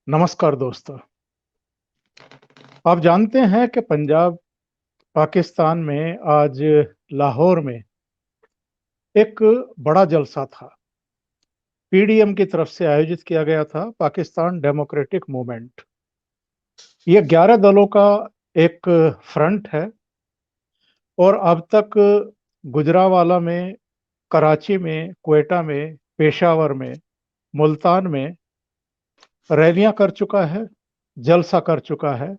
नमस्कार दोस्तों। आप जानते हैं कि पंजाब पाकिस्तान में आज लाहौर में एक बड़ा जलसा था। पीडीएम की तरफ से आयोजित किया गया था, पाकिस्तान डेमोक्रेटिक मूवमेंट। ये 11 दलों का एक फ्रंट है और अब तक गुजरांवाला में, कराची में, क्वेटा में, पेशावर में, मुल्तान में रैलियां कर चुका है, जलसा कर चुका है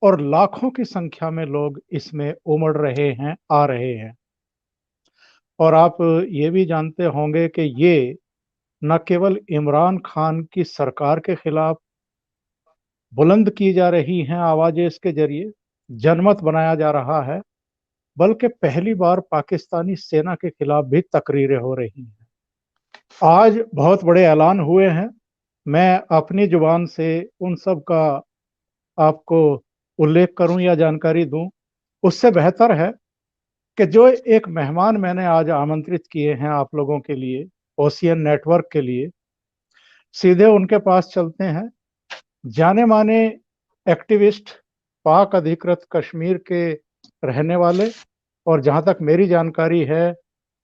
और लाखों की संख्या में लोग इसमें उमड़ रहे हैं, आ रहे हैं। और आप ये भी जानते होंगे कि ये न केवल इमरान खान की सरकार के खिलाफ बुलंद की जा रही हैं आवाजें, इसके जरिए जनमत बनाया जा रहा है, बल्कि पहली बार पाकिस्तानी सेना के खिलाफ भी तकरीरें हो रही हैं। आज बहुत बड़े ऐलान हुए हैं। मैं अपनी जुबान से उन सब का आपको उल्लेख करूं या जानकारी दूं, उससे बेहतर है कि जो एक मेहमान मैंने आज आमंत्रित किए हैं आप लोगों के लिए, ओशियन नेटवर्क के लिए, सीधे उनके पास चलते हैं। जाने माने एक्टिविस्ट, पाक अधिकृत कश्मीर के रहने वाले और जहां तक मेरी जानकारी है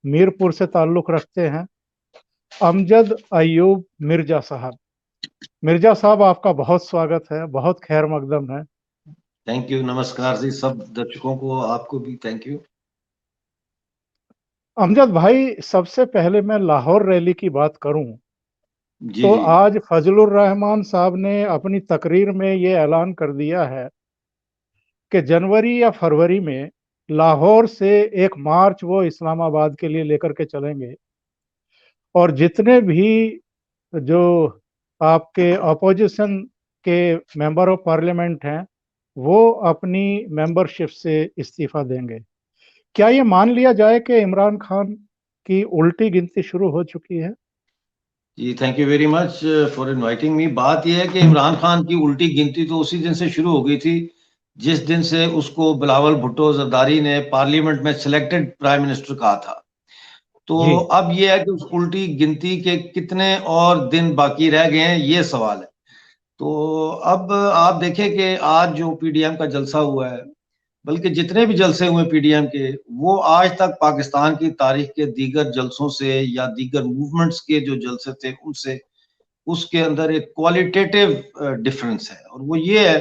मीरपुर से ताल्लुक रखते हैं, अमजद अयूब मिर्जा साहब। मिर्जा साहब, आपका बहुत स्वागत है, बहुत खैर मकदम है। Thank you. नमस्कार जी सब दर्शकों को, आपको भी थैंक यू। अमजद भाई, सबसे पहले मैं लाहौर रैली की बात करूं जी तो जी। आज फजलुर रहमान साहब ने अपनी तकरीर में ये ऐलान कर दिया है कि जनवरी या फरवरी में लाहौर से एक मार्च वो इस्लामाबाद के लिए लेकर के चलेंगे और जितने भी जो आपके अपोजिशन के मेंबर ऑफ पार्लियामेंट हैं वो अपनी मेंबरशिप से इस्तीफा देंगे। क्या ये मान लिया जाए कि इमरान खान की उल्टी गिनती शुरू हो चुकी है? जी thank you very much for inviting me. बात यह है कि इमरान खान की उल्टी गिनती तो उसी दिन से शुरू हो गई थी जिस दिन से उसको बिलावल भुट्टो जरदारी ने पार्लियामेंट में सिलेक्टेड प्राइम मिनिस्टर कहा था। तो जी अब यह है कि उस उल्टी गिनती के कितने और दिन बाकी रह गए हैं, ये सवाल है। तो अब आप देखें कि आज जो पीडीएम का जलसा हुआ है, बल्कि जितने भी जलसे हुए पीडीएम के, वो आज तक पाकिस्तान की तारीख के दीगर जलसों से या दीगर मूवमेंट्स के जो जलसे थे उनसे, उसके अंदर एक क्वालिटेटिव डिफरेंस है। और वो ये है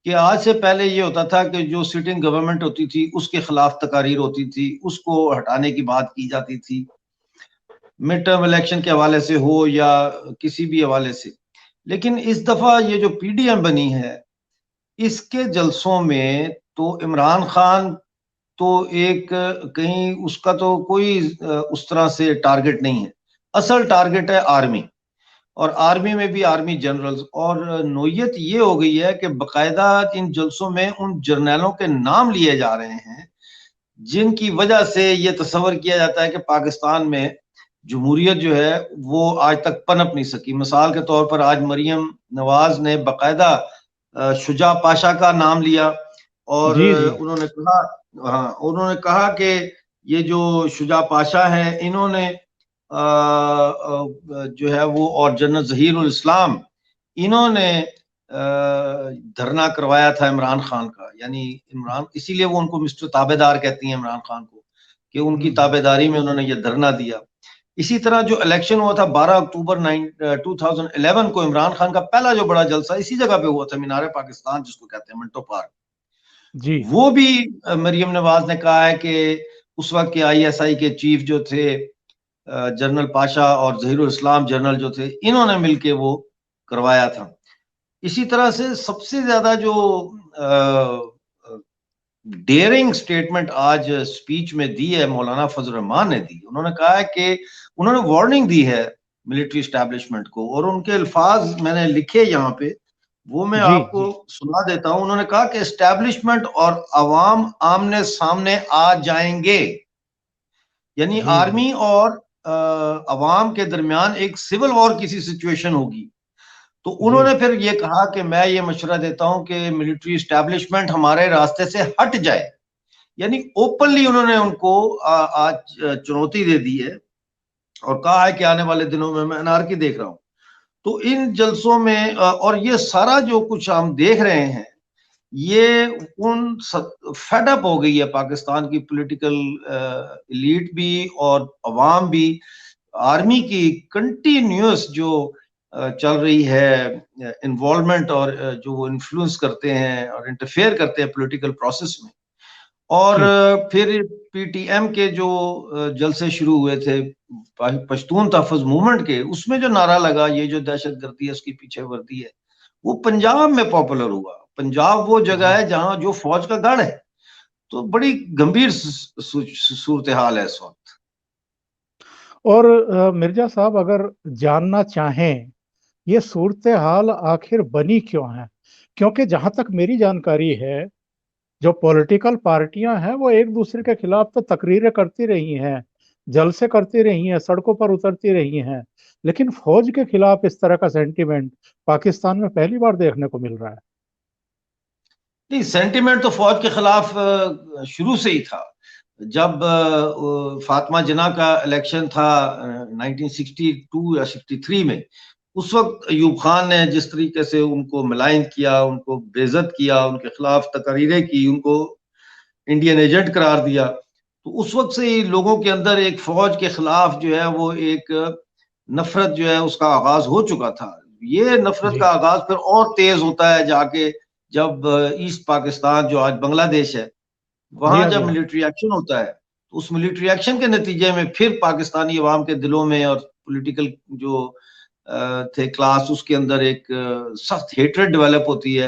कि आज से पहले ये होता था कि जो सिटिंग गवर्नमेंट होती थी उसके खिलाफ तकारीर होती थी, उसको हटाने की बात की जाती थी, मिड टर्म इलेक्शन के हवाले से हो या किसी भी हवाले से। लेकिन इस दफा ये जो पीडीएम बनी है, इसके जलसों में तो इमरान खान तो एक कहीं उसका तो कोई उस तरह से टारगेट नहीं है। असल टारगेट है आर्मी, और आर्मी में भी आर्मी जनरल्स। और नोयत ये हो गई है कि बकायदा इन जलसों में उन जर्नलों के नाम लिए जा रहे हैं जिनकी वजह से ये तस्वर किया जाता है कि पाकिस्तान में जमहूरियत जो है वो आज तक पनप नहीं सकी। मिसाल के तौर पर आज मरियम नवाज ने बकायदा शुजा पाशा का नाम लिया और जी जी। उन्होंने कहा, हाँ उन्होंने कहा कि ये जो शुजा पाशा है इन्होंने जो है वो, और जनरल जहीर उल इस्लाम, इन्होंने धरना करवाया था इमरान खान का। यानी इमरान, इसीलिए वो उनको मिस्टर ताबेदार कहती हैं इमरान खान को, कि उनकी ताबेदारी में उन्होंने ये धरना दिया। इसी तरह जो इलेक्शन हुआ था 12 अक्टूबर 2011 को, इमरान खान का पहला जो बड़ा जलसा इसी जगह पे हुआ था, मीनार पाकिस्तान जिसको कहते हैं, मिंटो पार्क। जी वो भी मरियम नवाज ने कहा है कि उस वक्त के आईएसआई के चीफ जो थे जनरल पाशा और जहीरुल इस्लाम जनरल जो थे, इन्होंने मिलके वो करवाया था। इसी तरह से सबसे ज्यादा जो डेयरिंग स्टेटमेंट आज स्पीच में दी है मौलाना फजल रहमान ने दी। उन्होंने कहा है कि उन्होंने वार्निंग दी है मिलिट्री एस्टैब्लिशमेंट को, और उनके अल्फाज मैंने लिखे यहाँ पे, वो मैं जी आपको जी। सुना देता हूं। उन्होंने कहा कि एस्टैब्लिशमेंट और अवाम आमने सामने आ जाएंगे, यानी जी जी। आर्मी और अवाम के दरमियान एक सिविल वॉर की सी सिचुएशन होगी। तो जी उन्होंने फिर ये कहा कि मैं ये मशवरा देता हूं कि मिलिट्री एस्टैब्लिशमेंट हमारे रास्ते से हट जाए। यानी ओपनली उन्होंने उनको आज चुनौती दे दी है और कहा है कि आने वाले दिनों में मैं अनारकी देख रहा हूं। तो इन जलसों में और ये सारा जो कुछ हम देख रहे हैं, ये उन फेड अप हो गई है पाकिस्तान की पॉलिटिकल एलीट भी और अवाम भी। आर्मी की कंटिन्यूअस जो चल रही है इन्वॉल्वमेंट और जो वो इन्फ्लुएंस करते हैं और इंटरफेयर करते हैं पॉलिटिकल प्रोसेस में। और जी फिर पीटीएम के जो जलसे शुरू हुए थे पश्तून तहफ़्फ़ुज़ मूवमेंट के, उसमें जो नारा लगा ये जो दहशतगर्दी है उसकी पीछे वर्दी है, वो पंजाब में पॉपुलर हुआ। पंजाब वो जगह जी। है जहां जो फौज का गढ़ है। तो बड़ी गंभीर सूरत हाल है इस वक्त। और मिर्जा साहब अगर जानना चाहें ये सूरत हाल आखिर बनी क्यों है, क्योंकि जहां तक मेरी जानकारी है जो पॉलिटिकल पार्टियां हैं वो एक दूसरे के खिलाफ तो तकरीरें करती रही हैं, जलसे करती रही हैं, सड़कों पर उतरती रही हैं, लेकिन फौज के खिलाफ इस तरह का सेंटीमेंट पाकिस्तान में पहली बार देखने को मिल रहा है। नहीं, सेंटिमेंट तो फौज के खिलाफ शुरू से ही था। जब फातिमा जिन्ना का इलेक्शन था 1962 या 63 में, उस वक्त अयूब खान ने जिस तरीके से उनको मलाइन किया, उनको बेइज्जत किया, उनके खिलाफ तकरीरें की, उनको इंडियन एजेंट करार दिया, तो उस वक्त से ही लोगों के अंदर एक फौज के खिलाफ जो है वो एक नफरत जो है उसका आगाज हो चुका था। ये नफरत जी का आगाज फिर और तेज होता है जाके जब ईस्ट पाकिस्तान जो आज बांग्लादेश है, जी वहां हाँ, जब जी हाँ। मिलिट्री एक्शन होता है, तो उस मिलिट्री एक्शन के नतीजे में फिर पाकिस्तानी अवाम के दिलों में और पॉलिटिकल जो थे क्लास, उसके अंदर एक सख्त हेट्रेड डेवलप होती है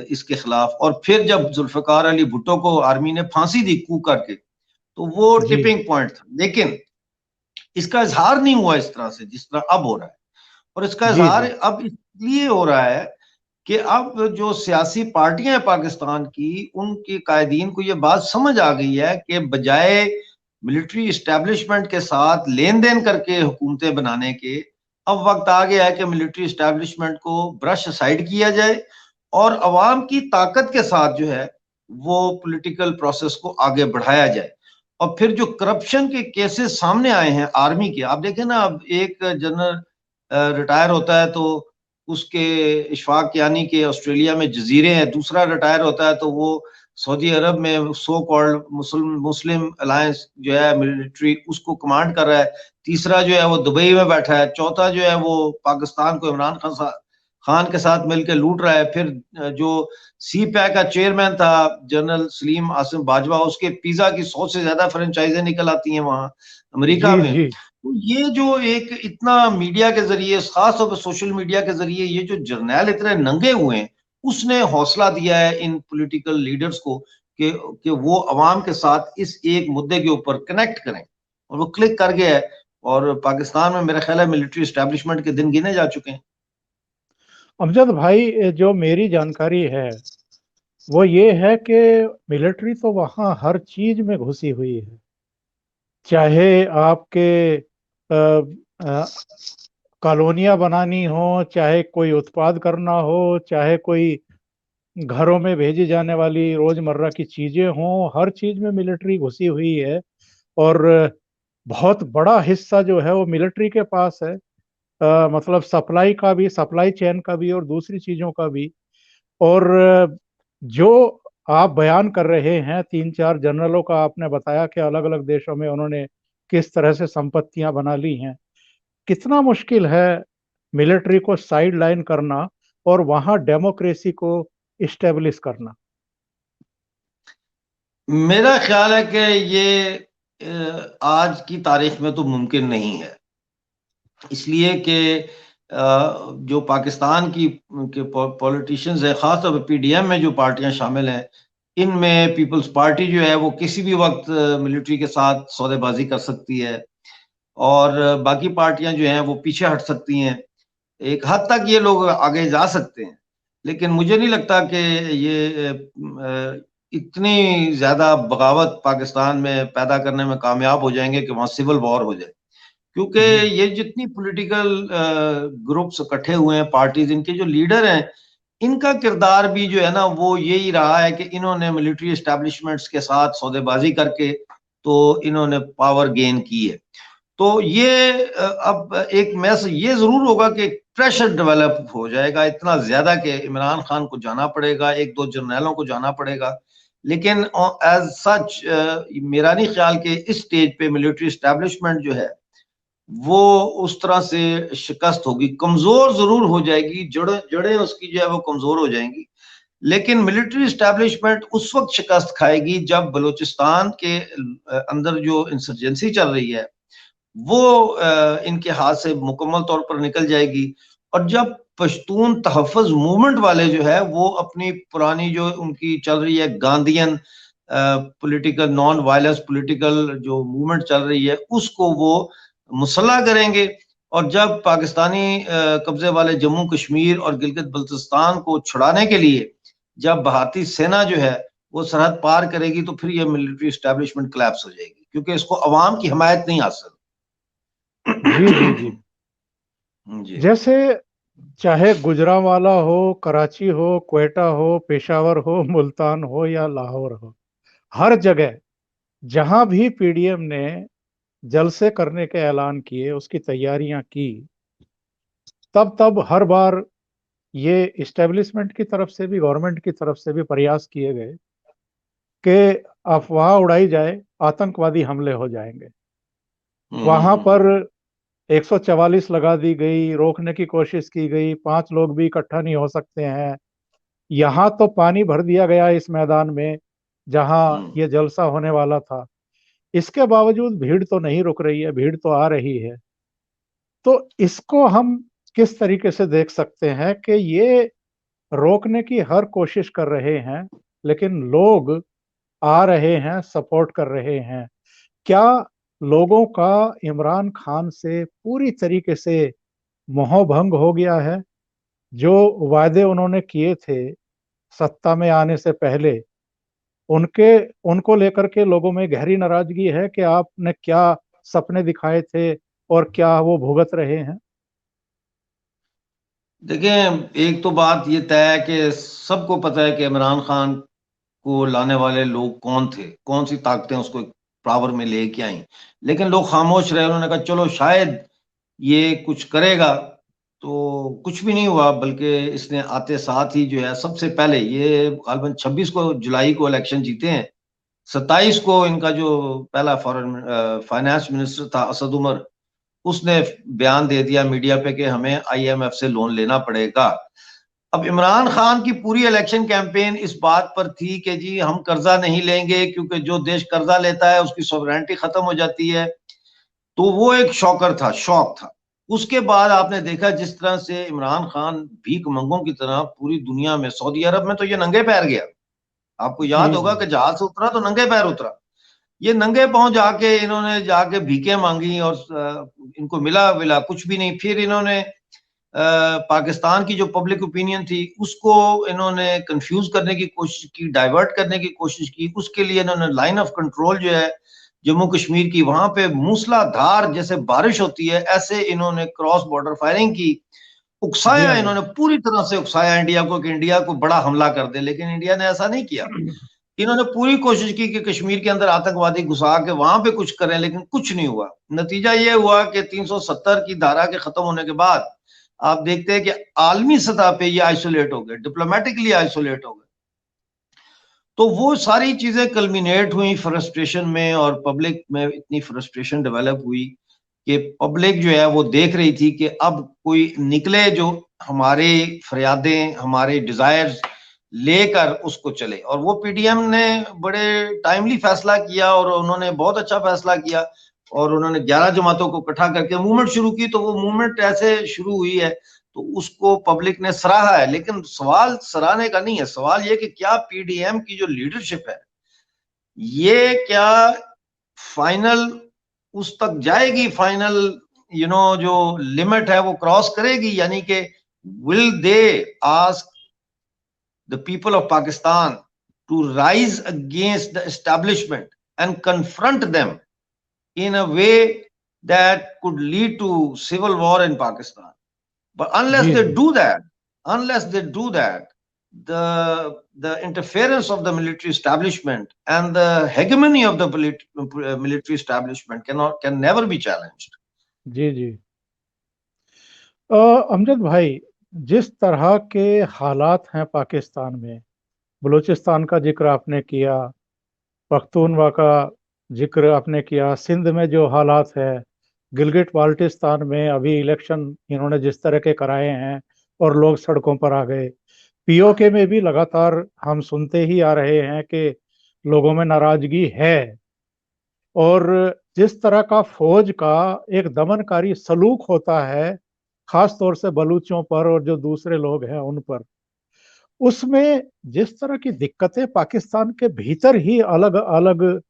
इसके खिलाफ। और फिर जब जुल्फकार अली भुट्टो को आर्मी ने फांसी दी कू करके, तो वो जी टिपिंग पॉइंट था। लेकिन इसका इजहार नहीं हुआ इस तरह से जिस तरह अब हो रहा है। और इसका जी इजहार जी अब इसलिए हो रहा है कि अब जो सियासी पार्टियां हैं पाकिस्तान की, उनके कायदीन को ये बात समझ आ गई है कि बजाय मिलिट्री इस्टेब्लिशमेंट के साथ लेन देन करके हुकूमतें बनाने के, अब वक्त आ गया है कि मिलिट्री इस्टेब्लिशमेंट को ब्रश साइड किया जाए और अवाम की ताकत के साथ जो है वो पॉलिटिकल प्रोसेस को आगे बढ़ाया जाए। और फिर जो करप्शन के केसेस सामने आए हैं आर्मी के, आप देखें ना, अब एक जनरल रिटायर होता है तो उसके इशफाक यानी कि ऑस्ट्रेलिया में जजीरे हैं, दूसरा रिटायर होता है तो वो सऊदी अरब में सो कॉल्ड मुस्लिम अलायंस जो है मिलिट्री उसको कमांड कर रहा है, तीसरा जो है वो दुबई में बैठा है, चौथा जो है वो पाकिस्तान को इमरान खान के साथ मिलकर लूट रहा है। फिर जो सी पैक का चेयरमैन था जनरल सलीम आसिम बाजवा, उसके पिज्जा की 100 से ज्यादा फ्रेंचाइजें निकल आती हैं वहां जी अमेरिका में। जी। तो ये जो एक इतना मीडिया के जरिए, खासतौर पर सोशल मीडिया के जरिए ये जो जर्नैल इतने नंगे हुए हैं, उसने हौसला दिया है इन पॉलिटिकल लीडर्स को कि वो अवाम के साथ इस एक मुद्दे के ऊपर कनेक्ट करें, और वो क्लिक कर गया है। और पाकिस्तान में मेरा ख्याल है मिलिट्री एस्टेब्लिशमेंट के दिन गिने जा चुके हैं। अमजद भाई जो मेरी जानकारी है वो ये है कि मिलिट्री तो वहाँ हर चीज में घुसी हुई है, चाहे आपके कॉलोनियां बनानी हो, चाहे कोई उत्पाद करना हो, चाहे कोई घरों में भेजी जाने वाली रोजमर्रा की चीजें हों, हर चीज में मिलिट्री घुसी हुई है। और बहुत बड़ा हिस्सा जो है वो मिलिट्री के पास है, मतलब सप्लाई का भी, सप्लाई चेन का भी और दूसरी चीजों का भी। और जो आप बयान कर रहे हैं, तीन चार जनरलों का आपने बताया कि अलग अलग देशों में उन्होंने किस तरह से संपत्तियां बना ली हैं, कितना मुश्किल है मिलिट्री को साइड लाइन करना और वहां डेमोक्रेसी को इस्टेब्लिश करना। मेरा ख्याल है कि ये आज की तारीख में तो मुमकिन नहीं है, इसलिए कि जो पाकिस्तान की के पॉलिटिशियंस है, खासतौर पर पीडीएम में जो पार्टियां शामिल हैं, इनमें पीपल्स पार्टी जो है वो किसी भी वक्त मिलिट्री के साथ सौदेबाजी कर सकती है, और बाकी पार्टियां जो हैं वो पीछे हट सकती हैं। एक हद तक ये लोग आगे जा सकते हैं, लेकिन मुझे नहीं लगता कि ये इतनी ज्यादा बगावत पाकिस्तान में पैदा करने में कामयाब हो जाएंगे कि वहां सिविल वॉर हो जाए। क्योंकि जी ये जितनी पॉलिटिकल ग्रुप्स इकट्ठे हुए हैं, पार्टीज, इनके जो लीडर हैं, इनका किरदार भी जो है ना वो यही रहा है कि इन्होंने मिलिट्री एस्टेब्लिशमेंट्स के साथ सौदेबाजी करके तो इन्होंने पावर गेन की है। तो ये अब एक मैस ये जरूर होगा कि प्रेशर डेवलप हो जाएगा इतना ज्यादा कि इमरान खान को जाना पड़ेगा, एक दो जर्नैलों को जाना पड़ेगा। लेकिन एज सच मेरा नहीं ख्याल कि इस स्टेज पे मिलिट्री एस्टेब्लिशमेंट जो है वो उस तरह से शिकस्त होगी, कमजोर जरूर हो जाएगी, जड़ें उसकी जो है वो कमजोर हो जाएंगी। लेकिन मिलिट्री एस्टेब्लिशमेंट उस वक्त शिकस्त खाएगी जब बलूचिस्तान के अंदर जो इंसर्जेंसी चल रही है वो इनके हाथ से मुकम्मल तौर पर निकल जाएगी, और जब पश्तून तहफ़्फ़ुज़ मूवमेंट वाले जो है वो अपनी पुरानी जो उनकी चल रही है Gandhian political non violence political जो मूवमेंट चल रही है उसको वो मुसल्ला करेंगे, और जब पाकिस्तानी कब्जे वाले जम्मू कश्मीर और गिलगित बल्तिस्तान को छुड़ाने के लिए जब भारतीय सेना जो है वो सरहद पार करेगी तो फिर ये मिलिट्री एस्टेब्लिशमेंट कोलैप्स हो जाएगी, क्योंकि इसको अवाम की हिमायत नहीं हासिल। जी जी जी। जी जैसे चाहे गुजरांवाला हो, कराची हो, क्वेटा हो, पेशावर हो, मुल्तान हो या लाहौर हो, हर जगह जहां भी पीडीएम ने जलसे करने के ऐलान किए, उसकी तैयारियां की, तब तब हर बार ये इस्टेब्लिशमेंट की तरफ से भी, गवर्नमेंट की तरफ से भी प्रयास किए गए कि अफवाह उड़ाई जाए, आतंकवादी हमले हो जाएंगे। वहां पर 144 लगा दी गई, रोकने की कोशिश की गई, 5 लोग भी इकट्ठा नहीं हो सकते हैं। यहाँ तो पानी भर दिया गया इस मैदान में जहां ये जलसा होने वाला था। इसके बावजूद भीड़ तो नहीं रुक रही है, भीड़ तो आ रही है। तो इसको हम किस तरीके से देख सकते हैं कि ये रोकने की हर कोशिश कर रहे हैं, लेकिन लोग आ रहे हैं, सपोर्ट कर रहे हैं। क्या लोगों का इमरान खान से पूरी तरीके से मोहभंग हो गया है? जो वायदे उन्होंने किए थे सत्ता में आने से पहले, उनके उनको लेकर के लोगों में गहरी नाराजगी है कि आपने क्या सपने दिखाए थे और क्या वो भुगत रहे हैं? देखिए, एक तो बात ये तय है कि सबको पता है कि इमरान खान को लाने वाले लोग कौन थे, कौन सी ताकतें उसको पावर में लेके आई, लेकिन लोग खामोश रहे। उन्होंने कहा चलो शायद ये कुछ करेगा, तो कुछ भी नहीं हुआ। बल्कि इसने आते साथ ही जो है सबसे पहले ये गालबन 26 को जुलाई को इलेक्शन जीते हैं, 27 को इनका जो पहला फॉरेन फाइनेंस मिनिस्टर था असद उमर, उसने बयान दे दिया मीडिया पे कि हमें आईएमएफ से लोन लेना पड़ेगा। अब इमरान खान की पूरी इलेक्शन कैंपेन इस बात पर थी कि जी हम कर्जा नहीं लेंगे, क्योंकि जो देश कर्जा लेता है उसकी सॉवरेनिटी खत्म हो जाती है। तो वो एक शॉकर था, शॉक था। उसके बाद आपने देखा जिस तरह से इमरान खान भीख मंगों की तरह पूरी दुनिया में, सऊदी अरब में तो ये नंगे पैर गया। आपको जी याद होगा जी कि जहाज से उतरा तो नंगे पैर उतरा। ये नंगे पांव जाके इन्होंने जाके भीखें मांगी, और इनको मिला मिला कुछ भी नहीं। फिर इन्होंने पाकिस्तान की जो पब्लिक ओपिनियन थी उसको इन्होंने कंफ्यूज करने की कोशिश की, डाइवर्ट करने की कोशिश की। उसके लिए इन्होंने लाइन ऑफ कंट्रोल जो है जम्मू कश्मीर की, वहां पे मूसलाधार जैसे बारिश होती है ऐसे इन्होंने क्रॉस बॉर्डर फायरिंग की, जी उकसाया। जी। इन्होंने पूरी तरह से उकसाया इंडिया को कि इंडिया को बड़ा हमला कर दे, लेकिन इंडिया ने ऐसा नहीं किया। इन्होंने पूरी कोशिश की कि कश्मीर के अंदर आतंकवादी घुसा के वहां पे कुछ करें, लेकिन कुछ नहीं हुआ। नतीजा ये हुआ कि 370 की धारा के खत्म होने के बाद आप देखते हैं कि आलमी सतह पे ये आइसोलेट हो गए, डिप्लोमेटिकली आइसोलेट हो गए। तो वो सारी चीजें कल्मिनेट हुई फ्रस्ट्रेशन में, और पब्लिक में इतनी फ्रस्ट्रेशन डेवलप हुई कि पब्लिक जो है वो देख रही थी कि अब कोई निकले जो हमारे फरियादें, हमारे डिजायर्स लेकर उसको चले। और वो पीडीएम ने बड़े टाइमली फैसला किया, और उन्होंने बहुत अच्छा फैसला किया, और उन्होंने 11 जमातों को इकट्ठा करके मूवमेंट शुरू की। तो वो मूवमेंट ऐसे शुरू हुई है तो उसको पब्लिक ने सराहा है। लेकिन सवाल सराहने का नहीं है, सवाल ये कि क्या पीडीएम की जो लीडरशिप है ये क्या फाइनल उस तक जाएगी, फाइनल जो लिमिट है वो क्रॉस करेगी, यानी कि will they ask the people of Pakistan to rise against the establishment and confront them in a way that could lead to civil war in Pakistan. But जी जी। unless they do that, the interference of the military establishment and the hegemony of the military establishment can never be challenged. जी जी। अमजद भाई, जिस तरह के हालात हैं पाकिस्तान में, बलूचिस्तान का जिक्र आपने किया, पख्तूनवा का जिक्र आपने किया, सिंध में जो हालात है, गिलगिट बाल्टिस्तान में अभी इलेक्शन इन्होंने जिस तरह के कराए हैं और लोग सड़कों पर आ गए, पीओके में भी लगातार हम सुनते ही आ रहे हैं कि लोगों में नाराजगी है। और जिस तरह का फौज का एक दमनकारी सलूक होता है, खास तौर से बलूचों पर और जो दूसरे लोग हैं उन पर, उसमें जिस तरह की दिक्कतें पाकिस्तान के भीतर ही अलग अलग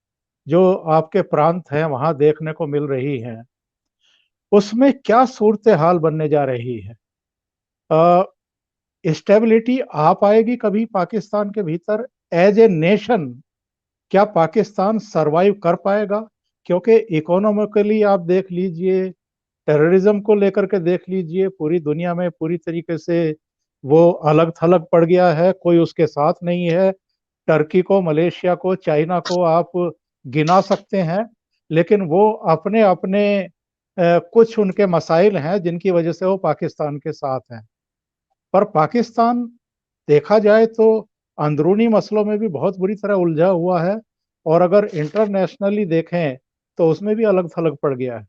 जो आपके प्रांत हैं वहां देखने को मिल रही हैं, उसमें क्या सूरत हाल बनने जा रही है? स्टेबिलिटी आ पाएगी कभी पाकिस्तान के भीतर एज ए नेशन? क्या पाकिस्तान सरवाइव कर पाएगा? क्योंकि इकोनॉमिकली आप देख लीजिए, टेररिज्म को लेकर के देख लीजिए, पूरी दुनिया में पूरी तरीके से वो अलग थलग पड़ गया है, कोई उसके साथ नहीं है। टर्की को, मलेशिया को, चाइना को आप गिना सकते हैं, लेकिन वो अपने अपने कुछ उनके मसाइल हैं जिनकी वजह से वो पाकिस्तान के साथ हैं। पर पाकिस्तान देखा जाए तो अंदरूनी मसलों में भी बहुत बुरी तरह उलझा हुआ है, और अगर इंटरनेशनली देखें तो उसमें भी अलग थलग पड़ गया है।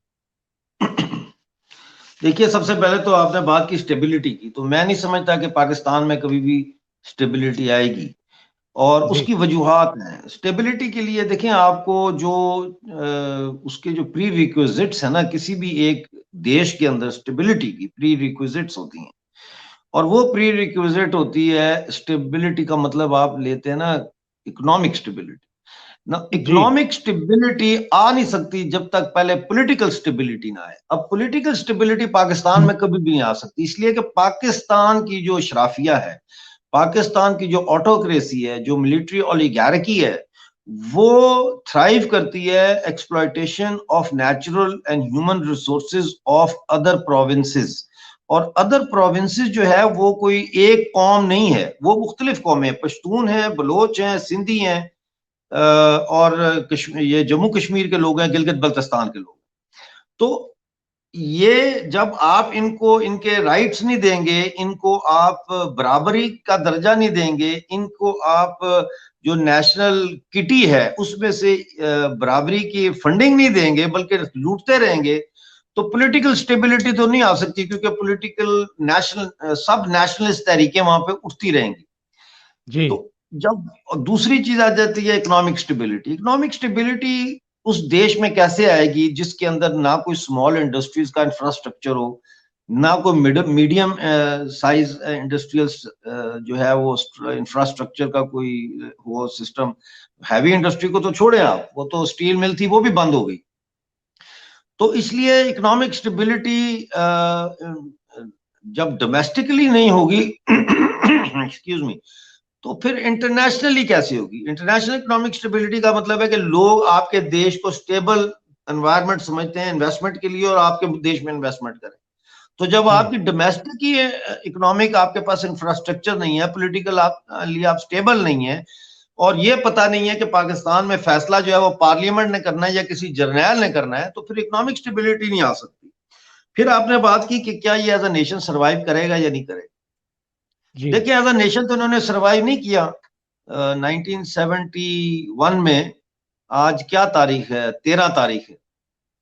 देखिए, सबसे पहले तो आपने बात की स्टेबिलिटी की, तो मैं नहीं समझता कि पाकिस्तान में कभी भी स्टेबिलिटी आएगी, और जी। उसकी वजूहात हैं स्टेबिलिटी के लिए। देखें, आपको जो उसके जो प्री रिक्विजिट्स है ना, किसी भी एक देश के अंदर स्टेबिलिटी की प्री रिक्विजिट्स होती हैं, और वो प्री रिक्विजिट होती है स्टेबिलिटी का मतलब आप लेते हैं ना इकोनॉमिक स्टेबिलिटी ना। जी। इकोनॉमिक स्टेबिलिटी आ नहीं सकती जब तक पहले पॉलिटिकल स्टेबिलिटी ना आए। अब पॉलिटिकल स्टेबिलिटी पाकिस्तान में कभी भी नहीं आ सकती, इसलिए कि पाकिस्तान की जो शराफिया है, पाकिस्तान की जो ऑटोक्रेसी है, जो मिलिट्री ओलिगार्की है, वो थ्राइव करती है exploitation of natural and human resources of other provinces. और अदर प्रोविंसेस जो है वो कोई एक कौम नहीं है, वो मुख्तलिफ कौमें हैं, पश्तून है, बलोच हैं, सिंधी हैं, और ये जम्मू कश्मीर के लोग हैं, गिलगित बल्तिस्तान के लोग। तो ये जब आप इनको इनके राइट्स नहीं देंगे, इनको आप बराबरी का दर्जा नहीं देंगे, इनको आप जो नेशनल किटी है उसमें से बराबरी की फंडिंग नहीं देंगे, बल्कि लूटते रहेंगे, तो पॉलिटिकल स्टेबिलिटी तो नहीं आ सकती, क्योंकि पॉलिटिकल नेशनल सब नेशनलिस्ट तहरीकें वहां पे उठती रहेंगी। जी। तो जब दूसरी चीज आ जाती है इकोनॉमिक स्टेबिलिटी। इकोनॉमिक स्टेबिलिटी उस देश में कैसे आएगी जिसके अंदर ना कोई स्मॉल इंडस्ट्रीज का इंफ्रास्ट्रक्चर हो, ना कोई मीडियम साइज इंडस्ट्रियल जो है वो इंफ्रास्ट्रक्चर का कोई वो सिस्टम। हैवी इंडस्ट्री को तो छोड़े आप, वो तो स्टील मिल थी वो भी बंद हो गई। तो इसलिए इकोनॉमिक स्टेबिलिटी जब डोमेस्टिकली नहीं होगी एक्सक्यूज मी, तो फिर इंटरनेशनली कैसे होगी? इंटरनेशनल इकोनॉमिक स्टेबिलिटी का मतलब है कि लोग आपके देश को स्टेबल एनवायरनमेंट समझते हैं इन्वेस्टमेंट के लिए, और आपके देश में इन्वेस्टमेंट करें। तो जब हम्म। आपकी डोमेस्टिक ही इकोनॉमिक आपके पास इंफ्रास्ट्रक्चर नहीं है, पॉलिटिकल आप लिए आप स्टेबल नहीं है, और ये पता नहीं है कि पाकिस्तान में फैसला जो है वो पार्लियामेंट ने करना है या किसी जर्नैल ने करना है, तो फिर इकोनॉमिक स्टेबिलिटी नहीं आ सकती। फिर आपने बात की कि क्या ये एज अ नेशन सर्वाइव करेगा या नहीं करेगा। जी। देखिए, एज अ नेशन तो उन्होंने सर्वाइव नहीं किया। 1971 में, आज क्या तारीख है, 13 तारीख है,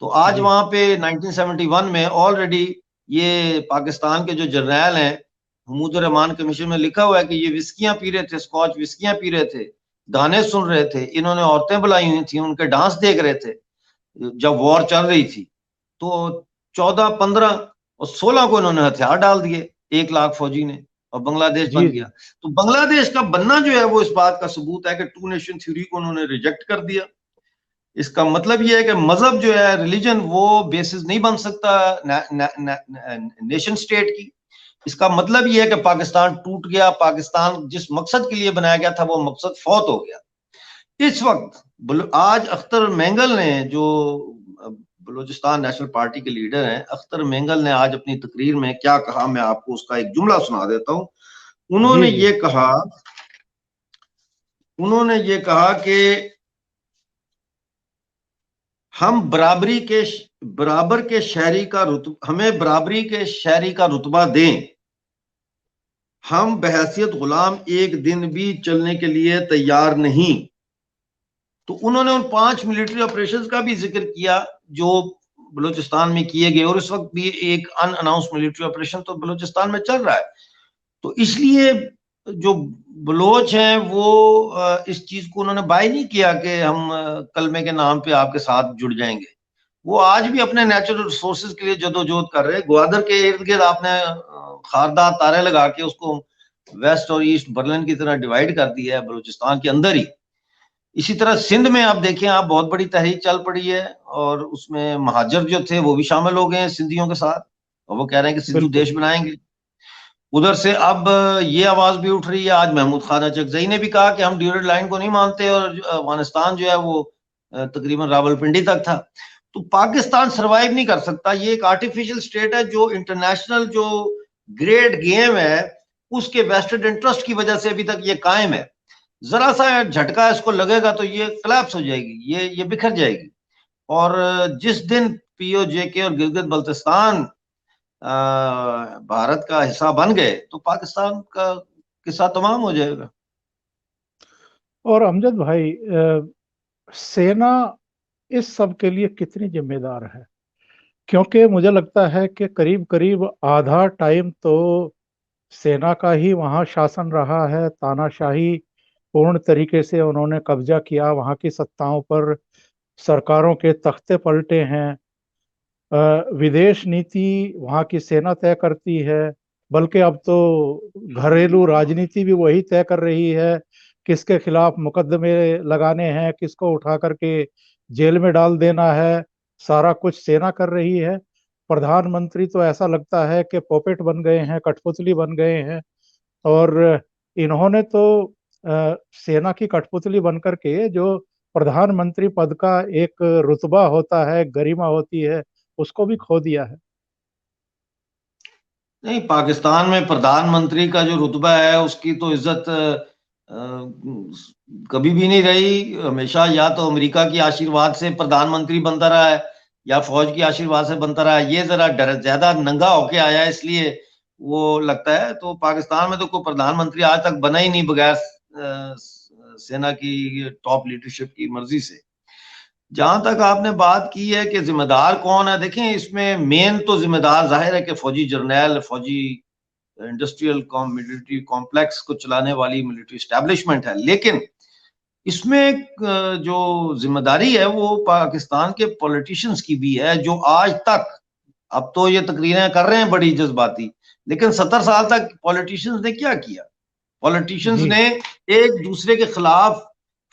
तो आज जी। वहां पे 1971 में ऑलरेडी ये पाकिस्तान के जो जर्नैल हैं, हमूद रहमान कमीशन में लिखा हुआ है कि ये विस्कियां पी रहे थे, स्कॉच विस्कियां पी रहे थे, गाने सुन रहे थे, इन्होंने औरतें बुलाई हुई थी, उनके डांस देख रहे थे जब वॉर चल रही थी। तो 14, 15 और 16 को इन्होंने हथियार डाल दिए, 1 लाख फौजी ने, और बांग्लादेश जी। बन गया। जी। तो बांग्लादेश का बनना जो है वो इस बात का सबूत है कि टू नेशन थ्योरी को उन्होंने रिजेक्ट कर दिया। इसका मतलब यह है कि मजहब जो है, रिलीजन, वो बेसिस नहीं बन सकता नेशन स्टेट की। इसका मतलब यह है कि पाकिस्तान टूट गया, पाकिस्तान जिस मकसद के लिए बनाया गया था वो मकसद फौत हो गया। इस वक्त आज अख्तर मेंगल ने, जो बलूचिस्तान नेशनल पार्टी के लीडर हैं, अख्तर मेंगल ने आज अपनी तकरीर में क्या कहा, मैं आपको उसका एक जुमला सुना देता हूं। जी। उन्होंने जी। ये कहा, उन्होंने ये कहा कि हम बराबर के शहरी का रुतबा, हमें बराबरी के शहरी का रुतबा दें, हम बहैसियत गुलाम एक दिन भी चलने के लिए तैयार नहीं। तो उन्होंने उन 5 मिलिट्री ऑपरेशंस का भी जिक्र किया जो बलूचिस्तान में किए गए, और इस वक्त भी एक अनअनाउंस मिलिट्री ऑपरेशन तो बलूचिस्तान में चल रहा है। तो इसलिए जो बलोच हैं वो इस चीज को उन्होंने बाय नहीं किया कि हम कलमे के नाम पे आपके साथ जुड़ जाएंगे। वो आज भी अपने नेचुरल रिसोर्सेज के लिए जदोजहद कर रहे हैं। ग्वादर के इर्द गिर्द आपने खारदार तारे लगा के उसको वेस्ट और ईस्ट बर्लिन की तरह डिवाइड कर दिया है बलूचिस्तान के अंदर ही। इसी तरह सिंध में आप देखें, आप बहुत बड़ी तहरीक चल पड़ी है, और उसमें महाजर जो थे वो भी शामिल हो गए हैं सिंधियों के साथ, और वो कह रहे हैं कि सिंधु बिल्कुल। देश बनाएंगे। उधर से अब ये आवाज भी उठ रही है, आज महमूद खान अचकजई ने भी कहा कि हम ड्यूरेड लाइन को नहीं मानते, और अफगानिस्तान जो है वो तकरीबन रावलपिंडी तक था। तो पाकिस्तान सरवाइव नहीं कर सकता। ये एक आर्टिफिशियल स्टेट है जो इंटरनेशनल जो ग्रेट गेम है उसके वेस्टेड इंटरेस्ट की वजह से अभी तक ये कायम है। जरा सा झटका इसको लगेगा तो ये कोलैप्स हो जाएगी, ये बिखर जाएगी। और जिस दिन पीओजे और गिलगित बल्तिस्तान भारत का हिस्सा बन गए तो पाकिस्तान का किस्सा तमाम हो जाएगा। और अमजद भाई, सेना इस सब के लिए कितनी जिम्मेदार है? क्योंकि मुझे लगता है कि करीब करीब आधा टाइम तो सेना का ही वहाँ शासन रहा है। तानाशाही पूर्ण तरीके से उन्होंने कब्जा किया, वहाँ की सत्ताओं पर सरकारों के तख्ते पलटे हैं। विदेश नीति वहाँ की सेना तय करती है, बल्कि अब तो घरेलू राजनीति भी वही तय कर रही है। किसके खिलाफ मुकदमे लगाने हैं, किसको उठा करके जेल में डाल देना है, सारा कुछ सेना कर रही है। प्रधानमंत्री तो ऐसा लगता है कि पॉपेट बन गए हैं, कठपुतली बन गए हैं। और इन्होंने तो सेना की कठपुतली बन करके जो प्रधानमंत्री पद का एक रुतबा होता है, गरिमा होती है, उसको भी खो दिया है। नहीं, पाकिस्तान में प्रधानमंत्री का जो रुतबा है उसकी तो इज्जत कभी भी नहीं रही। हमेशा या तो अमेरिका की आशीर्वाद से प्रधानमंत्री बनता रहा है या फौज की आशीर्वाद से बनता रहा है। ये जरा ज्यादा नंगा होके आया है इसलिए वो लगता है। तो पाकिस्तान में तो कोई प्रधानमंत्री आज तक बना ही नहीं बगैर सेना की टॉप लीडरशिप की मर्जी से। जहां तक आपने बात की है कि जिम्मेदार कौन है, देखें इसमें मेन तो जिम्मेदार जाहिर है कि फौजी जर्नैल, फौजी इंडस्ट्रियल मिलिट्री कॉम्प्लेक्स को चलाने वाली मिलिट्री स्टैब्लिशमेंट है। लेकिन इसमें जो जिम्मेदारी है वो पाकिस्तान के पॉलिटिशियंस की भी है, जो आज तक, अब तो ये तकरीरें कर रहे हैं बड़ी जज्बाती, लेकिन 70 साल तक पॉलिटिशियंस ने क्या किया? पॉलिटिशियंस जी। ने एक दूसरे के खिलाफ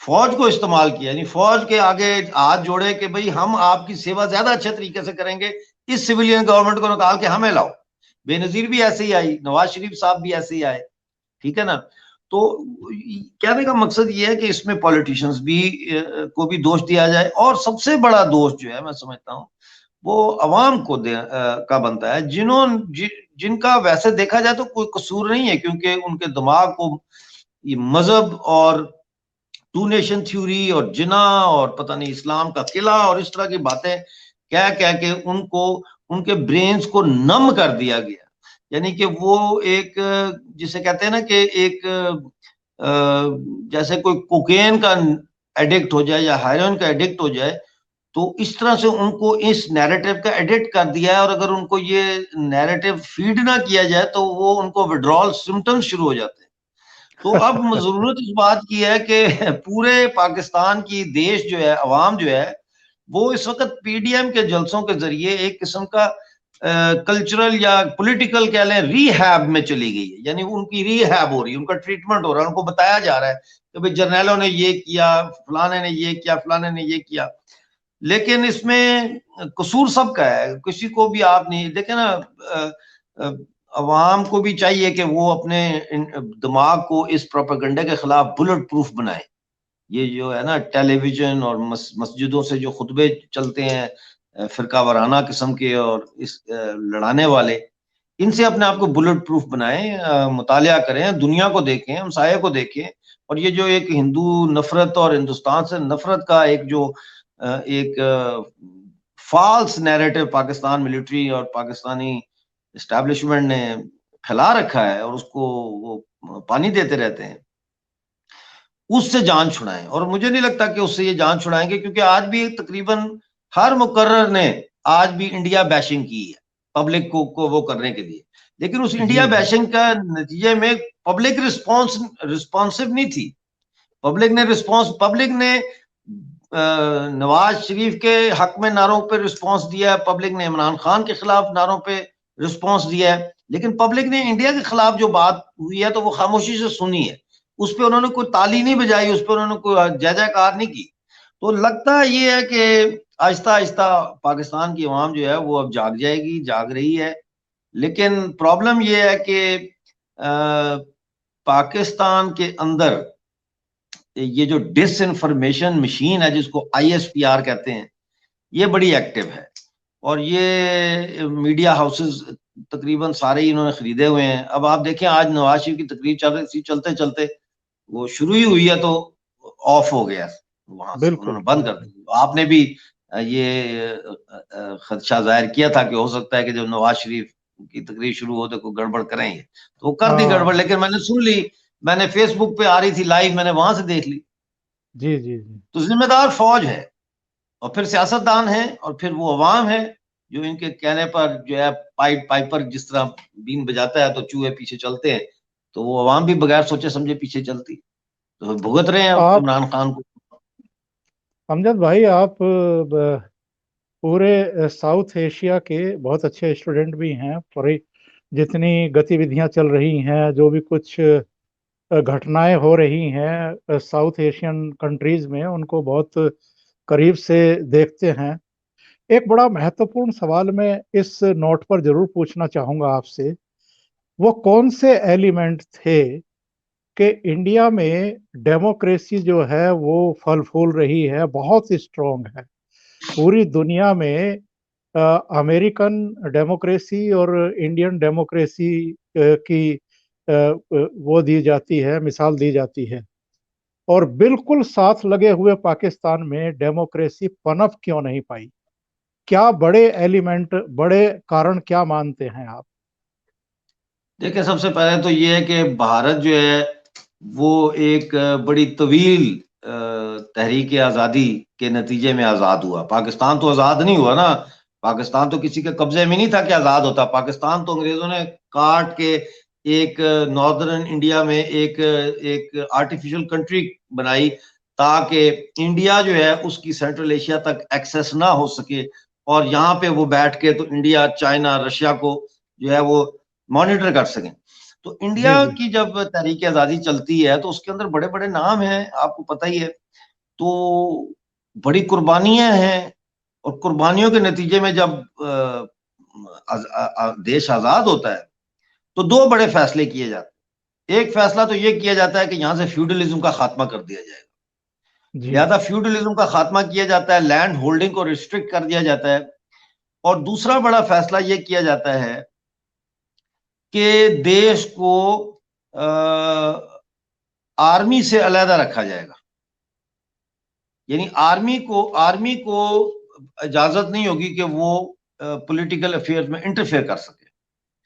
फौज को इस्तेमाल किया, यानी फौज के आगे हाथ जोड़े कि भाई हम आपकी सेवा ज्यादा अच्छे तरीके से करेंगे, इस सिविलियन गवर्नमेंट को निकाल के हमें लाओ। बेनजीर भी ऐसे ही आई, नवाज शरीफ साहब भी ऐसे ही आए, ठीक है ना। तो कहने का मकसद ये है कि इसमें पॉलिटिशियंस भी को भी दोष दिया जाए, और सबसे बड़ा दोष जो है मैं समझता हूँ वो अवाम को का बनता है, जिनका वैसे देखा जाए तो कोई कसूर नहीं है, क्योंकि उनके दिमाग को ये मजहब और टू नेशन थ्योरी और जिना और पता नहीं इस्लाम का किला और इस तरह की बातें कह कह के उनको, उनके ब्रेन्स को नम कर दिया गया। यानी कि वो एक, जिसे कहते हैं ना कि एक जैसे कोई कोकेन का एडिक्ट हो जाए या हेरोइन का एडिक्ट हो जाए, तो इस तरह से उनको इस नैरेटिव का एडिक्ट कर दिया है। और अगर उनको ये नैरेटिव फीड ना किया जाए तो वो उनको विड्रॉल सिम्टम्स शुरू हो जाते हैं। तो अब जरूरत इस बात की है कि पूरे पाकिस्तान की देश जो है, अवाम जो है, वो इस वक्त पीडीएम के जलसों के जरिए एक किस्म का कल्चरल या पॉलिटिकल कह लें रीहैब में चली गई है। यानी उनकी रीहैब हो रही है, उनका ट्रीटमेंट हो रहा है, उनको बताया जा रहा है कि भाई जर्नैलों ने ये किया, फलाने ने ये किया, फलाने ने ये किया। लेकिन इसमें कसूर सबका है, किसी को भी आप नहीं देखे ना। अवाम को भी चाहिए कि वो अपने दिमाग को इस प्रोपेगेंडा के खिलाफ बुलेट प्रूफ बनाए। ये जो है ना टेलीविजन और मस्जिदों से जो खुतबे चलते हैं फिरका वाराना किस्म के और इस लड़ाने वाले, इनसे अपने आप को बुलेट प्रूफ बनाएं, मुतालिया करें, दुनिया को देखें, हमसाये को देखें। और ये जो एक हिंदू नफरत और हिंदुस्तान से नफरत का एक जो एक फॉल्स नैरेटिव पाकिस्तान मिलिट्री और पाकिस्तानी एस्टैब्लिशमेंट ने फैला रखा है और उसको वो पानी देते रहते हैं, उससे जान छुड़ाएं। और मुझे नहीं लगता कि उससे ये जान छुड़ाएंगे, क्योंकि आज भी तकरीबन हर मुकर्रर ने आज भी इंडिया बैशिंग की है पब्लिक को वो करने के लिए, लेकिन उस इंडिया जी जी बैशिंग का नतीजे में पब्लिक रिस्पॉन्सिव नहीं थी। पब्लिक ने नवाज शरीफ के हक में नारों पे रिस्पॉन्स दिया है, पब्लिक ने इमरान खान के खिलाफ नारों पे रिस्पॉन्स दिया है, लेकिन पब्लिक ने इंडिया के खिलाफ जो बात हुई है तो वो खामोशी से सुनी है। उस पर उन्होंने कोई ताली नहीं बजाई, उस पर उन्होंने कोई जय जयकार नहीं की। तो लगता ये है कि आहिस्ता आहिस्ता पाकिस्तान की अवाम जो है वो अब जाग जाएगी, जाग रही है। लेकिन प्रॉब्लम ये है कि पाकिस्तान के अंदर ये जो डिसइंफॉर्मेशन मशीन है, जिसको ISPR कहते हैं, ये बड़ी एक्टिव है। और ये मीडिया हाउसेस तकरीबन सारे ही इन्होंने खरीदे हुए हैं। अब आप देखें, आज नवाज शरीफ की तकरीर चल रही थी, चलते चलते वो शुरू ही हुई है तो ऑफ हो गया, वहां से बिल्कुल उन्होंने बंद कर बिल्कुल। दिया। आपने भी ये खदशा जाहिर किया था कि हो सकता है कि जब नवाज शरीफ की तकरीर शुरू हो तो कोई गड़बड़ करेंगे, तो वो कर दी गड़बड़। हाँ लेकिन मैंने सुन ली, मैंने फेसबुक पे आ रही थी लाइव, मैंने वहां से देख ली। जी जी जी। तो जिम्मेदार फौज है और फिर सियासतदान है और फिर वो अवाम है जो इनके कहने पर जो है पाइपर जिस तरह बीन बजाता है तो चूहे पीछे चलते हैं, तो वो अवाम भी बगैर सोचे समझे पीछे चलती, तो भुगत रहे हैं अब आप इमरान खान को। अमजद भाई, आप पूरे साउथ एशिया के बहुत अच्छे स्टूडेंट भी हैं। पूरी जितनी गतिविधियां चल रही हैं, जो भी कुछ घटनाएं हो रही हैं साउथ एशियन कंट्रीज में, उनको बहुत करीब से देखते हैं। एक बड़ा महत्वपूर्ण सवाल मैं इस नोट पर जरूर पूछना चाहूंगा आपसे। वो कौन से एलिमेंट थे कि इंडिया में डेमोक्रेसी जो है वो फल फूल रही है, बहुत स्ट्रांग है। पूरी दुनिया में अमेरिकन डेमोक्रेसी और इंडियन डेमोक्रेसी की वो दी जाती है, मिसाल दी जाती है। और बिल्कुल साथ लगे हुए पाकिस्तान में डेमोक्रेसी पनप क्यों नहीं पाई? क्या बड़े एलिमेंट, बड़े कारण क्या मानते हैं आप? देखिए, सबसे पहले तो ये है कि भारत जो है वो एक बड़ी तवील तहरीक आज़ादी के नतीजे में आज़ाद हुआ। पाकिस्तान तो आज़ाद नहीं हुआ ना, पाकिस्तान तो किसी के कब्जे में नहीं था कि आज़ाद होता। पाकिस्तान तो अंग्रेजों ने काट के एक नॉर्दर्न इंडिया में एक एक आर्टिफिशियल कंट्री बनाई, ताकि इंडिया जो है उसकी सेंट्रल एशिया तक एक्सेस ना हो सके, और यहाँ पे वो बैठ के तो इंडिया, चाइना, रशिया को जो है वो मॉनिटर कर सकें। तो जी इंडिया जी की जब तहरीक आज़ादी चलती है तो उसके अंदर बड़े बड़े नाम हैं, आपको पता ही है। तो बड़ी कुर्बानियां हैं, और कुर्बानियों के नतीजे में जब देश आज़ाद होता है तो दो बड़े फैसले किए जाते हैं। एक फैसला तो ये किया जाता है कि यहां से फ्यूडलिज्म का खात्मा कर दिया जाएगा, जी लिहाजा फ्यूडलिज्म का खात्मा किया जाता है, लैंड होल्डिंग को रिस्ट्रिक्ट कर दिया जाता है। और दूसरा बड़ा फैसला ये किया जाता है कि देश को आर्मी से अलहदा रखा जाएगा। यानी आर्मी को इजाजत नहीं होगी कि वो पॉलिटिकल अफेयर्स में इंटरफेयर कर सके।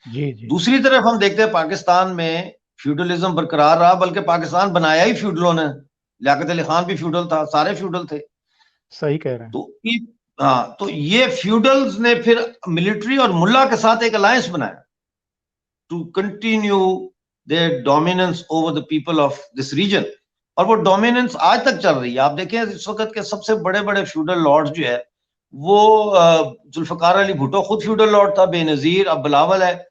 जी जी। दूसरी तरफ हम देखते हैं पाकिस्तान में फ्यूडलिज्म बरकरार रहा, बल्कि पाकिस्तान बनाया ही फ्यूडलों ने। लियाकत अली खान भी फ्यूडल था, सारे फ्यूडल थे। सही कह रहे हैं। तो हाँ, तो ये फ्यूडल्स ने फिर मिलिट्री और मुल्ला के साथ एक अलायंस बनाया to continue their dominance over the people of this region. और वो डोमिनेंस आज तक चल रही है। आप देखें, इस वक्त के सबसे बड़े बड़े फ्यूडल लॉर्ड्स जो है वो जुल्फकार अली भुट्टो खुद फ्यूडल लॉर्ड था, बेनजीर, अब बिलावल है।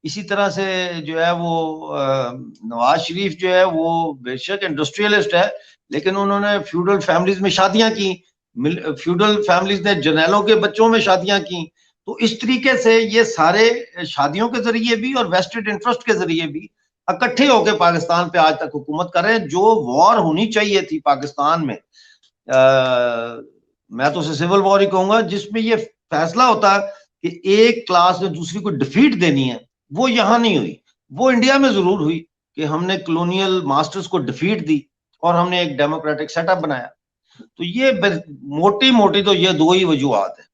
इसी तरह से जो है वो नवाज शरीफ जो है वो बेशक इंडस्ट्रियलिस्ट है, लेकिन उन्होंने फ्यूडल फैमिलीज में शादियां की, फ्यूडल फैमिलीज ने जर्नैलों के बच्चों में शादियां की। तो इस तरीके से ये सारे शादियों के जरिए भी और वेस्टेड इंटरेस्ट के जरिए भी इकट्ठे होकर पाकिस्तान पे आज तक हुकूमत कर रहे हैं। जो वॉर होनी चाहिए थी पाकिस्तान में, मैं तो उसे सिविल वॉर ही कहूंगा, जिसमें ये फैसला होता कि एक क्लास ने दूसरी को डिफीट देनी है, वो यहां नहीं हुई। वो इंडिया में जरूर हुई कि हमने कॉलोनियल मास्टर्स को डिफीट दी और हमने एक डेमोक्रेटिक सेटअप बनाया। तो ये मोटी मोटी तो ये दो ही वजूहत है।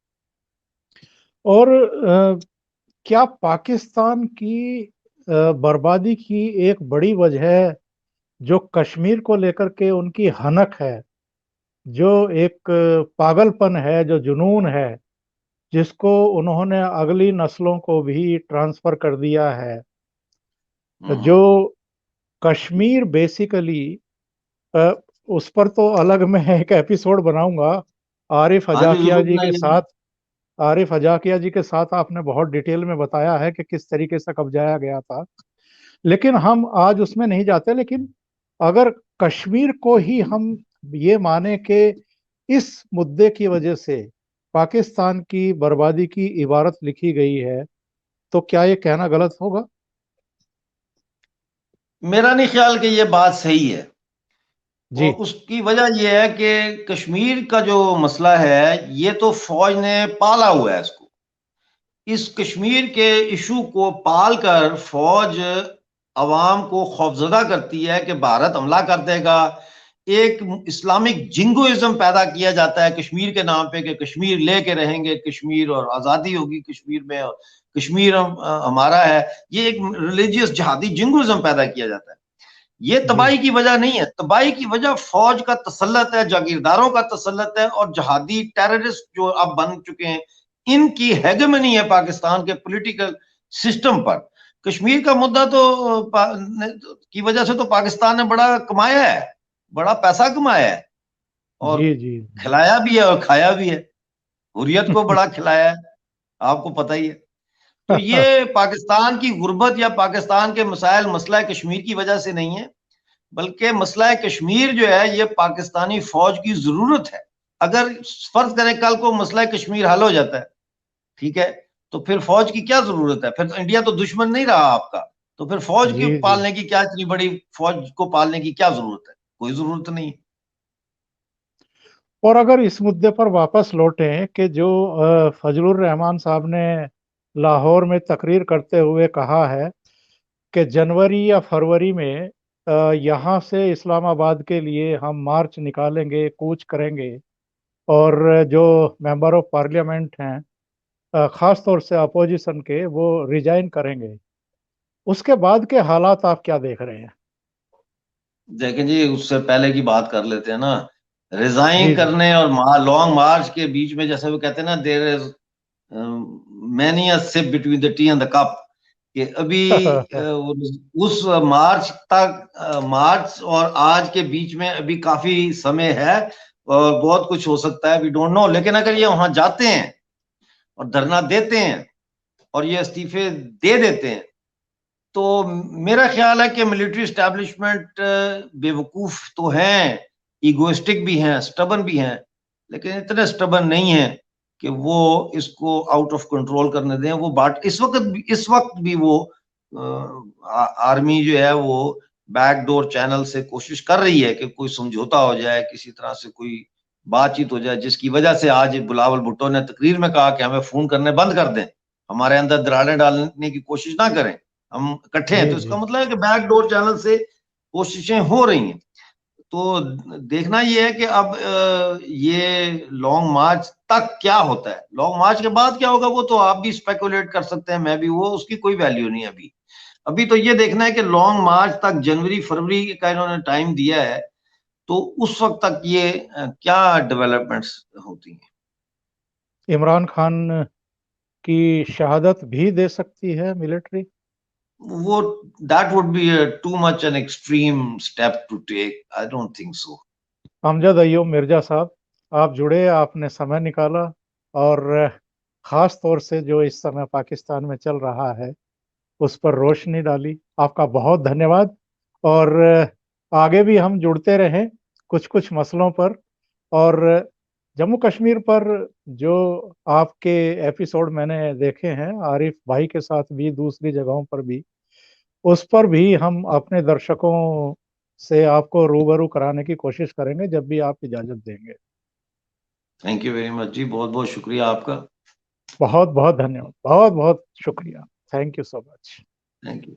और क्या पाकिस्तान की बर्बादी की एक बड़ी वजह जो कश्मीर को लेकर के उनकी हनक है, जो एक पागलपन है, जो जुनून है, जिसको उन्होंने अगली नस्लों को भी ट्रांसफर कर दिया है, जो हम्म। कश्मीर बेसिकली, उस पर तो अलग मैं एक एपिसोड बनाऊंगा। आरिफ हाँ जी, हजाकिया जरूर जी के बनाइए। साथ आरिफ हजाकिया जी के साथ आपने बहुत डिटेल में बताया है कि किस तरीके से कब्जाया गया था, लेकिन हम आज उसमें नहीं जाते। लेकिन अगर कश्मीर को ही हम ये माने कि इस मुद्दे की वजह से पाकिस्तान की बर्बादी की इबारत लिखी गई है, तो क्या ये कहना गलत होगा? मेरा नहीं ख्याल कि ये बात सही है। जी और उसकी वजह यह है कि कश्मीर का जो मसला है, ये तो फौज ने पाला हुआ है इसको। इस कश्मीर के इशू को पालकर फौज अवाम को खौफजदा करती है कि भारत हमला कर देगा। एक इस्लामिक जिंगोइज्म पैदा किया जाता है कश्मीर के नाम पे कि कश्मीर लेके रहेंगे, कश्मीर और आज़ादी होगी कश्मीर में, और कश्मीर हमारा है। ये एक रिलीजियस जहादी जिंगोइज्म पैदा किया जाता है। ये जी तबाही की वजह नहीं है। तबाही की वजह फौज का तसल्लुत है, जागीरदारों का तसल्लुत है, और जहादी टेररिस्ट जो अब बन चुके हैं, इनकी हेगेमनी है पाकिस्तान के पॉलिटिकल सिस्टम पर। कश्मीर का मुद्दा तो की वजह से तो पाकिस्तान ने बड़ा कमाया है, बड़ा पैसा कमाया है, और जी जी खिलाया भी है और खाया भी है। हुर्रियत को बड़ा खिलाया है, आपको पता ही है। तो ये पाकिस्तान की गुर्बत या पाकिस्तान के मसाइल मसला कश्मीर की वजह से नहीं है, बल्कि मसला कश्मीर जो है ये पाकिस्तानी फौज की जरूरत है। अगर फर्ज करें कल को मसला कश्मीर हल हो जाता है, ठीक है, तो फिर फौज की क्या जरूरत है? फिर तो इंडिया तो दुश्मन नहीं रहा आपका। तो फिर फौज की जी जी। पालने की क्या, इतनी बड़ी फौज को पालने की क्या जरूरत है? कोई जरूरत नहीं। और अगर इस मुद्दे पर वापस लौटें कि जो फजलुर रहमान साहब ने लाहौर में तकरीर करते हुए कहा है कि जनवरी या फरवरी में यहाँ से इस्लामाबाद के लिए हम मार्च निकालेंगे, कूच करेंगे, और जो मेंबर ऑफ पार्लियामेंट हैं, खास तौर से अपोजिशन के, वो रिजाइन करेंगे, उसके बाद के हालात आप क्या देख रहे हैं? देखें जी, उससे पहले की बात कर लेते हैं ना। रिजाइन जी जी। करने और लॉन्ग मार्च के बीच में, जैसे वो कहते हैं ना, there is many a sip between the tea and the cup. कि अभी उस मार्च तक, मार्च और आज के बीच में अभी काफी समय है, और बहुत कुछ हो सकता है, वी डोंट नो। लेकिन अगर ये वहां जाते हैं और धरना देते हैं और ये इस्तीफे दे देते हैं, तो मेरा ख्याल है कि मिलिट्री एस्टेब्लिशमेंट बेवकूफ तो हैं, इगोइस्टिक भी हैं, स्टबन भी हैं, लेकिन इतने स्टबन नहीं हैं कि वो इसको आउट ऑफ कंट्रोल करने दें। वो बाट इस वक्त भी वो आर्मी जो है वो बैकडोर चैनल से कोशिश कर रही है कि कोई समझौता हो जाए, किसी तरह से कोई बातचीत हो जाए, जिसकी वजह से आज बिलावल भुट्टो ने तकरीर में कहा कि हमें फोन करने बंद कर दें, हमारे अंदर दरारें डालने की कोशिश ना करें, हम इकट्ठे हैं। जी तो इसका जी। मतलब है कि बैकडोर चैनल से कोशिशें हो रही हैं। तो देखना ये है कि अब ये लॉन्ग मार्च तक क्या होता है, लॉन्ग मार्च के बाद क्या होगा वो तो आप भी स्पेकुलेट कर सकते हैं, मैं भी, वो उसकी कोई वैल्यू नहीं है अभी। अभी तो ये देखना है कि लॉन्ग मार्च तक, जनवरी फरवरी का इन्होंने टाइम दिया है, तो उस वक्त तक ये क्या डेवलपमेंट्स होती हैं। इमरान खान की शहादत भी दे सकती है मिलिट्री? वो that would be too much an extreme step to take, I don't think so. Amjad Ayub Mirza साहब, आप जुड़े, आपने समय निकाला, और खास तौर से जो इस समय पाकिस्तान में चल रहा है उस पर रोशनी डाली, आपका बहुत धन्यवाद। और आगे भी हम जुड़ते रहें कुछ कुछ मसलों पर, और जम्मू कश्मीर पर जो आपके एपिसोड मैंने देखे हैं आरिफ भाई के साथ भी, दूसरी जगहों पर भी, उस पर भी हम अपने दर्शकों से आपको रूबरू कराने की कोशिश करेंगे जब भी आप इजाजत देंगे। थैंक यू वेरी मच जी, बहुत बहुत शुक्रिया आपका। बहुत बहुत धन्यवाद, बहुत बहुत शुक्रिया। Thank you so much. Thank you.